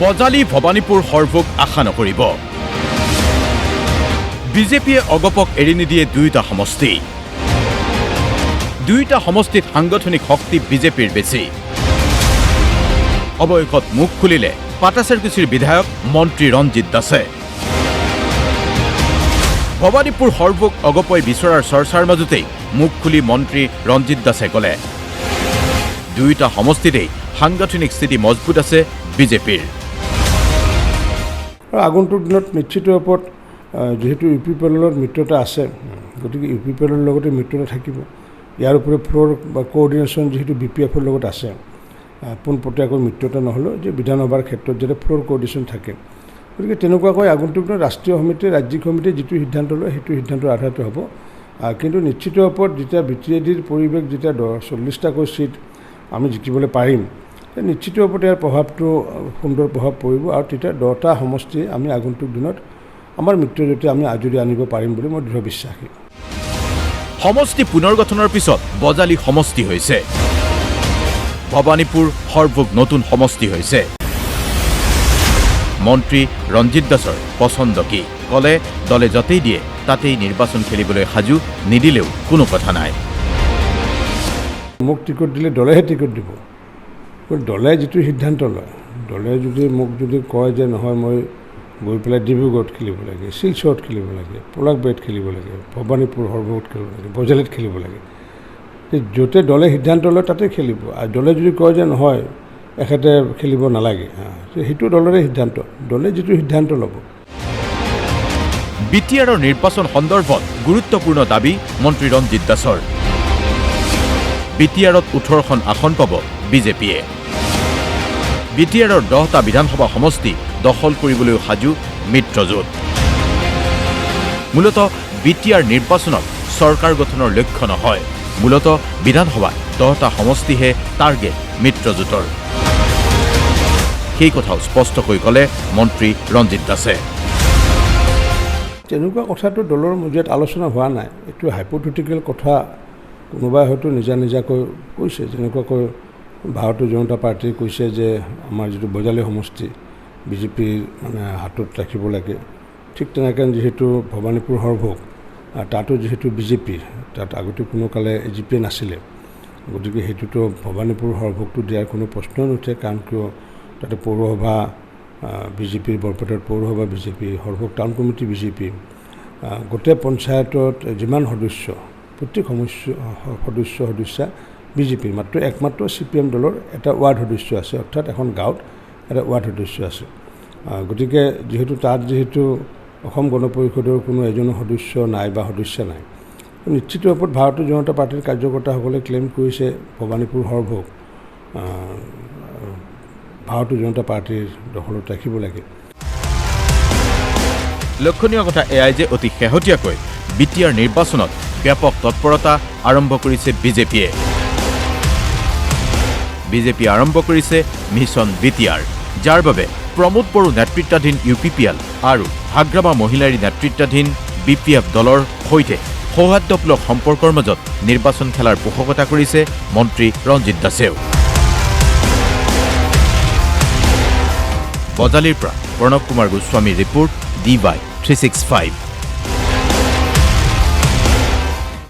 বজালি ভবানীপুৰ সৰ্বক আশা নকৰিব। বিজেপিয়ে অগপক এৰি নিদিয়ে দুয়োটা সমষ্টি। দুয়োটা সমষ্টিত সাংগঠনিক শক্তি বিজেপিৰ বেছি। অৱশেষত মুখ খুলিলে পাটাচেৰকুছিৰ বিধায়ক মন্ত্ৰী ৰঞ্জিত দাসে। ভবানীপুৰ সৰ্বক অগপই বিচৰাৰ চৰ্চাৰ মাজতেই মুখ খুলি মন্ত্ৰী ৰঞ্জিত দাসে ক'লে, দুয়োটা সমষ্টিতেই সাংগঠনিক স্থিতি মজবুত আছে বিজেপিৰ। আগন্তুক দিনত নিশ্চিত ৰূপত যেহেতু ইউ পি পি এলৰ মিত্ৰতা আছে, গতিকে ইউ পি পি এলৰ লগতে মিত্ৰতা থাকিব। ইয়াৰ উপৰি ফ্ল'ৰ বা কোঅৰ্ডিনেশ্যন যিহেতু বি পি এফৰ লগত আছে, পোনপটীয়াকৈ মিত্ৰতা নহ'লেও যে বিধানসভাৰ ক্ষেত্ৰত যাতে ফ্ল'ৰ কোঅৰ্ডিনেশ্যন থাকে, গতিকে তেনেকুৱাকৈ আগন্তুক দিনত ৰাষ্ট্ৰীয় সমিতি ৰাজ্যিক সমিতিয়ে যিটো সিদ্ধান্ত লয় সেইটো সিদ্ধান্তৰ আধাৰতে হ'ব। কিন্তু নিশ্চিত ৰূপত যেতিয়া বি টি এ ডিৰ পৰিৱেশ যেতিয়া 40টাকৈ ছিট আমি জিকিবলৈ পাৰিম, নিশ্চিত ৰূপত ইয়াৰ প্ৰভাৱটো সুন্দৰ প্ৰভাৱ পৰিব আৰু তেতিয়া 10টা সমষ্টি আমি আগন্তুক দিনত আমাৰ মিত্ৰজোঁটে আমি আজৰি আনিব পাৰিম বুলি মই দৃঢ় বিশ্বাসী। সমষ্টি পুনৰ গঠনৰ পিছত বজালি সমষ্টি হৈছে। ভবানীপুৰ সৰ্বক নতুন সমষ্টি হৈছে। মন্ত্ৰী ৰঞ্জিত দাসৰ পচন্দ কি? ক'লে দলে য'তেই দিয়ে তাতেই নিৰ্বাচন খেলিবলৈ সাজু, নিদিলেও কোনো কথা নাই। মোক টিকট দিলে দলেহে টিকট দিব। দলে যিটো সিদ্ধান্ত লয়, দলে যদি মোক কয় যে নহয় মই গৈ পেলাই ডিব্ৰুগড়ত খেলিব লাগে, শিলচৰত খেলিব লাগে, পলাশবাৰীত খেলিব লাগে, ভবানীপুৰ সৰ্বত খেলিব লাগে, বজালিত খেলিব লাগে, য'তে দলে সিদ্ধান্ত লয় তাতে খেলিব। আৰু দলে যদি কয় যে নহয় এখেতে খেলিব নালাগে, সেইটো দলৰে সিদ্ধান্ত, দলে যিটো সিদ্ধান্ত ল'ব। বি টি আৰৰ নিৰ্বাচন সন্দৰ্ভত গুৰুত্বপূৰ্ণ দাবী মন্ত্ৰী ৰঞ্জিত দাসৰ। বি টি আৰত 18খন আসন পাব বিজেপিয়ে। বি টি আৰৰ 10টা বিধানসভা সমষ্টি দখল কৰিবলৈও সাজু মিত্ৰজোঁট। মূলতঃ বি টি আৰ নিৰ্বাচনত চৰকাৰ গঠনৰ লক্ষ্য নহয়, মূলতঃ বিধানসভাত 10টা সমষ্টিহে টাৰ্গেট মিত্ৰজোঁটৰ। সেই কথাও স্পষ্টকৈ ক'লে মন্ত্ৰী ৰঞ্জিত দাসে। তেনেকুৱা কথাটো দলৰ মজিয়াত আলোচনা হোৱা নাই। এইটো হাইপথেটিকেল কথা কোনোবাই হয়তো নিজাকৈ কৈছে, যেনেকুৱাকৈ ভাৰতীয় জনতা পাৰ্টীয়ে কৈছে যে আমাৰ যিটো বজালি সমষ্টি বিজেপিৰ হাতত ৰাখিব লাগে, ঠিক তেনেকৈ যিহেতু ভবানীপুৰ সৰ্বক তাতো যিহেতু বিজেপিৰ, তাত আগতে কোনো কালে এ জি পি নাছিলে, গতিকে সেইটোতো ভবানীপুৰ সৰ্বকটো দিয়াৰ কোনো প্ৰশ্ন নুঠে। কাৰণ কিয় তাতে পৌৰসভা বিজেপিৰ, বৰপেটাৰ পৌৰসভা বিজেপি, সৰ্বক টাউন কমিটি বিজেপি, গোটেই পঞ্চায়তত যিমান সদস্য, প্ৰত্যেক সদস্যা বিজেপিৰ, একমাত্ৰ CPM দলৰ এটা ৱাৰ্ড সদস্য আছে, অৰ্থাৎ এখন গাঁৱত এটা ৱাৰ্ড সদস্য আছে। গতিকে যিহেতু অসম গণ পৰিষদৰ কোনো এজনো সদস্য নাই বা সদস্য নাই, নিশ্চিত ৰূপত ভাৰতীয় জনতা পাৰ্টীৰ কাৰ্যকৰ্তাসকলে ক্লেইম কৰিছে ভবানীপুৰ সৰ্বক ভাৰতীয় জনতা পাৰ্টীৰ দখলত ৰাখিব লাগে। লক্ষণীয় কথা এয়াই যে অতি শেহতীয়াকৈ বি টি আৰ নিৰ্বাচনত ব্যাপক তৎপৰতা আৰম্ভ কৰিছে বিজেপিয়ে। বিজেপিয়ে আৰম্ভ কৰিছে মিছন বি টি আৰ, যাৰ বাবে প্ৰমোদ বড়ো নেতৃত্বাধীন ইউ পি পি এল আৰু হাগ্ৰামা মহিলাৰী নেতৃত্বাধীন বি পি এফ দলৰ সৈতে সৌহাৰ্দ্যমূলক সম্পৰ্কৰ মাজত নিৰ্বাচন খেলাৰ পোষকতা কৰিছে মন্ত্ৰী ৰঞ্জিত দাসেও। বজালিৰ পৰা প্ৰণৱ কুমাৰ গোস্বামীৰ ৰিপৰ্ট DY 365।